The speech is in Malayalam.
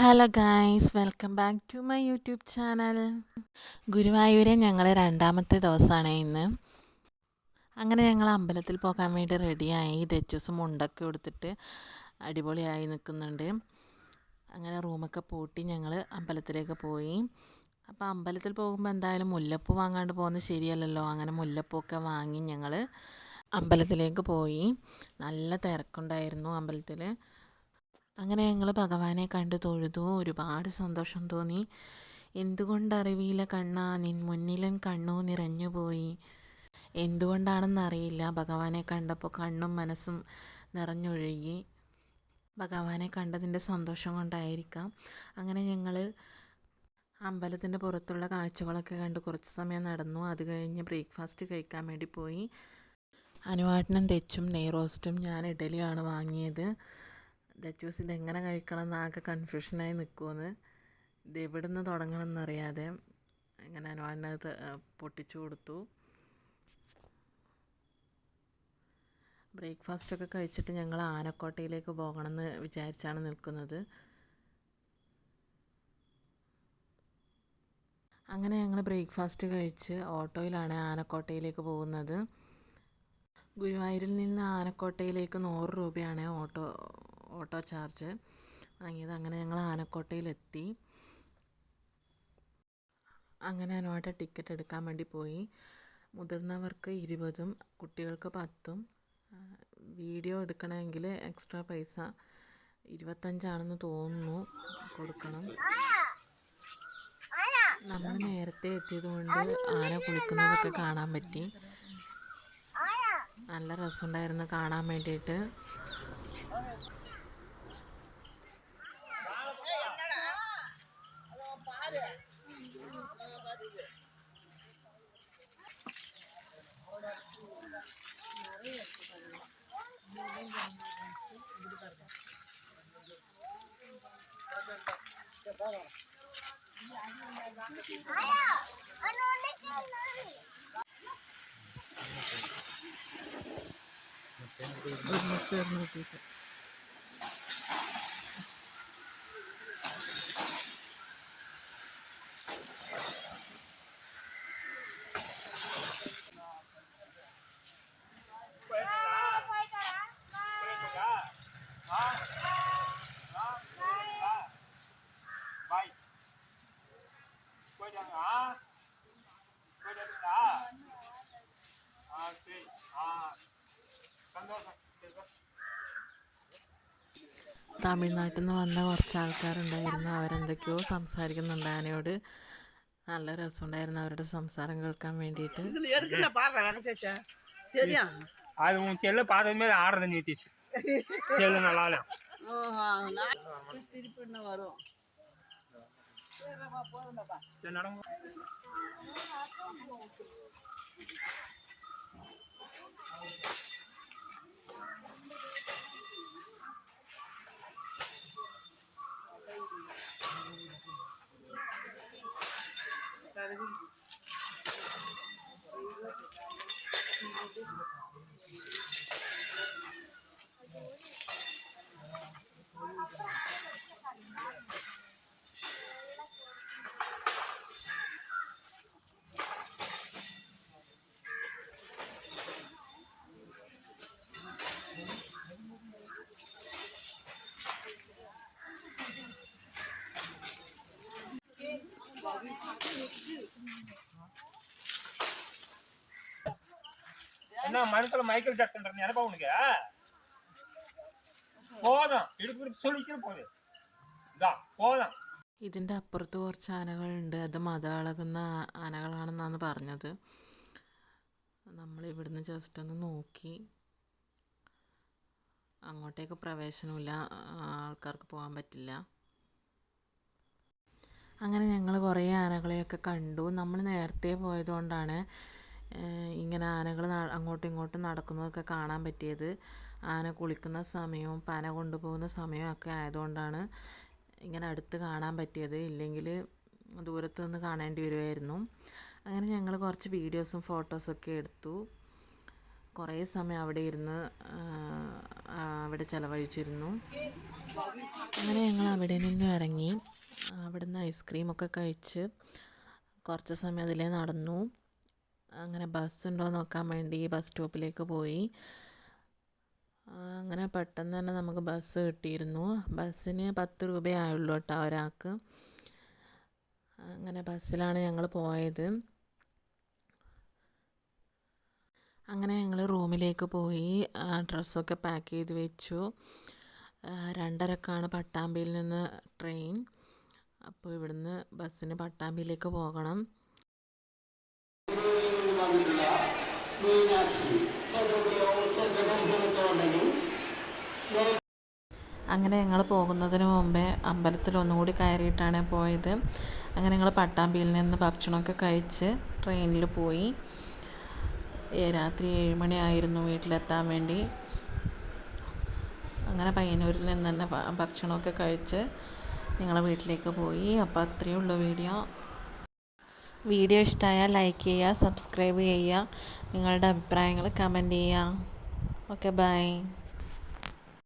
Hello guys, welcome back to my YouTube channel. ഗുരുവായൂരെ ഞങ്ങളെ രണ്ടാമത്തെ ദിവസമാണ് ഇന്ന്. അങ്ങനെ ഞങ്ങൾ അമ്പലത്തിൽ പോകാൻ വേണ്ടി റെഡിയായി. ദച്ചൂസ് മുണ്ടൊക്കെ എടുത്തിട്ട് അടിപൊളിയായി നിൽക്കുന്നുണ്ട്. അങ്ങനെ റൂമൊക്കെ പൂട്ടി ഞങ്ങൾ അമ്പലത്തിലേക്ക് പോയി. അപ്പോൾ അമ്പലത്തിൽ പോകുമ്പോൾ എന്തായാലും മുല്ലപ്പൂ വാങ്ങാണ്ട് പോകുന്നത് ശരിയല്ലല്ലോ. അങ്ങനെ മുല്ലപ്പൂവൊക്കെ വാങ്ങി ഞങ്ങൾ അമ്പലത്തിലേക്ക് പോയി. നല്ല തിരക്കുണ്ടായിരുന്നു അമ്പലത്തിൽ. അങ്ങനെ ഞങ്ങൾ ഭഗവാനെ കണ്ട് തൊഴുതു. ഒരുപാട് സന്തോഷം തോന്നി. എന്തുകൊണ്ടറിവിയില്ല കണ്ണാ നിൻ മുന്നിലൻ കണ്ണു നിറഞ്ഞുപോയി. എന്തുകൊണ്ടാണെന്നറിയില്ല, ഭഗവാനെ കണ്ടപ്പോൾ കണ്ണും മനസ്സും നിറഞ്ഞൊഴുകി. ഭഗവാനെ കണ്ടതിൻ്റെ സന്തോഷം കൊണ്ടായിരിക്കാം. അങ്ങനെ ഞങ്ങൾ അമ്പലത്തിൻ്റെ പുറത്തുള്ള കാഴ്ചകളൊക്കെ കണ്ട് കുറച്ച് സമയം നടന്നു. അത് കഴിഞ്ഞ് ബ്രേക്ക്ഫാസ്റ്റ് കഴിക്കാൻ വേണ്ടി പോയി. അനുവാട്ടനും തെച്ചും നെയ്റോസ്റ്റും ഞാൻ ഇഡലിയാണ് വാങ്ങിയത്. ദച്ചൂസ് ഇതെങ്ങനെ കഴിക്കണം എന്നാകെ കൺഫ്യൂഷനായി നിൽക്കുമെന്ന്, ഇത് എവിടെ നിന്ന് തുടങ്ങണം എന്നറിയാതെ. അങ്ങനെ അനുവാടിനത് പൊട്ടിച്ചു കൊടുത്തു. ബ്രേക്ക്ഫാസ്റ്റൊക്കെ കഴിച്ചിട്ട് ഞങ്ങൾ ആനക്കോട്ടയിലേക്ക് പോകണമെന്ന് വിചാരിച്ചാണ് നിൽക്കുന്നത്. അങ്ങനെ ഞങ്ങൾ ബ്രേക്ക്ഫാസ്റ്റ് കഴിച്ച് ഓട്ടോയിലാണ് ആനക്കോട്ടയിലേക്ക് പോകുന്നത്. ഗുരുവായൂരിൽ നിന്ന് ആനക്കോട്ടയിലേക്ക് 100 രൂപയാണ് ഓട്ടോ ചാർജ് വാങ്ങിയത്. അങ്ങനെ ഞങ്ങൾ ആനക്കോട്ടയിലെത്തി. അങ്ങനെ അനുവായിട്ട് ടിക്കറ്റ് എടുക്കാൻ വേണ്ടി പോയി. മുതിർന്നവർക്ക് 20ഉം കുട്ടികൾക്ക് 10ഉം. വീഡിയോ എടുക്കണമെങ്കിൽ എക്സ്ട്രാ പൈസ 25ആണെന്ന് തോന്നുന്നു കൊടുക്കണം. നമ്മൾ നേരത്തെ എത്തിയതുകൊണ്ട് ആന കുളിക്കുന്നതൊക്കെ കാണാൻ പറ്റി. നല്ല രസമുണ്ടായിരുന്നു കാണാൻ വേണ്ടിയിട്ട്. തമിഴ്നാട്ടിൽ നിന്ന് വന്ന കുറച്ച് ആൾക്കാരുണ്ടായിരുന്നു. അവരെന്തൊക്കെയോ സംസാരിക്കുന്നുണ്ട് ആനയോട്. നല്ല രസമുണ്ടായിരുന്നു അവരുടെ സംസാരം കേൾക്കാൻ വേണ്ടിയിട്ട്. அது உன் செல்லு பார்த்ததுமே ஆடுறத நிறுத்திச்சு. செல்லு நல்லால திருப்பி வரும். என்ன மனசுல மைக்கேல் ஜாக்சன் நினைப்பா உனக்கு? போதும் இடுப்பு சொல்லிக்கிட்டு போகுது. ഇതാ പോതാം. ഇതിൻ്റെ അപ്പുറത്ത് കുറച്ച് ആനകളുണ്ട്. അത് മതളകുന്ന ആനകളാണെന്നാണ് പറഞ്ഞത്. നമ്മളിവിടുന്ന് ജസ്റ്റ് ഒന്ന് നോക്കി. അങ്ങോട്ടേക്ക് പ്രവേശനമില്ല, ആൾക്കാർക്ക് പോകാൻ പറ്റില്ല. അങ്ങനെ ഞങ്ങൾ കുറേ ആനകളെയൊക്കെ കണ്ടു. നമ്മൾ നേരത്തെ പോയതുകൊണ്ടാണ് ഇങ്ങനെ ആനകൾ അങ്ങോട്ടും ഇങ്ങോട്ടും നടക്കുന്നതൊക്കെ കാണാൻ പറ്റിയത്. ആന കുളിക്കുന്ന സമയവും പന കൊണ്ടുപോകുന്ന സമയവും ഒക്കെ ആയതുകൊണ്ടാണ് ഇങ്ങനെ അടുത്ത് കാണാൻ പറ്റിയത്. ഇല്ലെങ്കിൽ ദൂരത്ത് നിന്ന് കാണേണ്ടി വരുമായിരുന്നു. അങ്ങനെ ഞങ്ങൾ കുറച്ച് വീഡിയോസും ഫോട്ടോസൊക്കെ എടുത്തു. കുറേ സമയം അവിടെ ഇരുന്ന് അവിടെ ചിലവഴിച്ചിരുന്നു. അങ്ങനെ ഞങ്ങൾ അവിടെ നിന്ന് ഇറങ്ങി അവിടുന്ന് ഐസ്ക്രീമൊക്കെ കഴിച്ച് കുറച്ച് സമയം അതിലേ നടന്നു. അങ്ങനെ ബസ് ഉണ്ടോ നോക്കാൻ വേണ്ടി ബസ് സ്റ്റോപ്പിലേക്ക് പോയി. അങ്ങനെ പെട്ടെന്ന് തന്നെ നമുക്ക് ബസ് കിട്ടിയിരുന്നു. ബസ്സിന് 10 രൂപയായുള്ളൂ കേട്ടോ ഒരാൾക്ക്. അങ്ങനെ ബസ്സിലാണ് ഞങ്ങൾ പോയത്. അങ്ങനെ ഞങ്ങൾ റൂമിലേക്ക് പോയി ഡ്രസ്സൊക്കെ പാക്ക് ചെയ്ത് വെച്ചു. 2:30ക്കാണ് പട്ടാമ്പിയിൽ നിന്ന് ട്രെയിൻ. അപ്പോൾ ഇവിടുന്ന് ബസ്സിന് പട്ടാമ്പിയിലേക്ക് പോകണം. അങ്ങനെ ഞങ്ങൾ പോകുന്നതിന് മുമ്പേ അമ്പലത്തിൽ ഒന്നുകൂടി കയറിയിട്ടാണ് പോയത്. അങ്ങനെ ഞങ്ങൾ പട്ടാമ്പിയിൽ നിന്ന് ഭക്ഷണമൊക്കെ കഴിച്ച് ട്രെയിനിൽ പോയി. രാത്രി 7 മണിയായിരുന്നു വീട്ടിലെത്താൻ വേണ്ടി. അങ്ങനെ പയ്യന്നൂരിൽ നിന്ന് തന്നെ ഭക്ഷണമൊക്കെ കഴിച്ച് ഞങ്ങൾ വീട്ടിലേക്ക് പോയി. അപ്പോൾ അത്രയേ ഉള്ളൂ വീഡിയോ ഇഷ്ടമായാൽ ലൈക്ക് ചെയ്യുക, സബ്സ്ക്രൈബ് ചെയ്യുക, നിങ്ങളുടെ അഭിപ്രായങ്ങൾ കമൻറ്റ് ചെയ്യുക. Okay, by.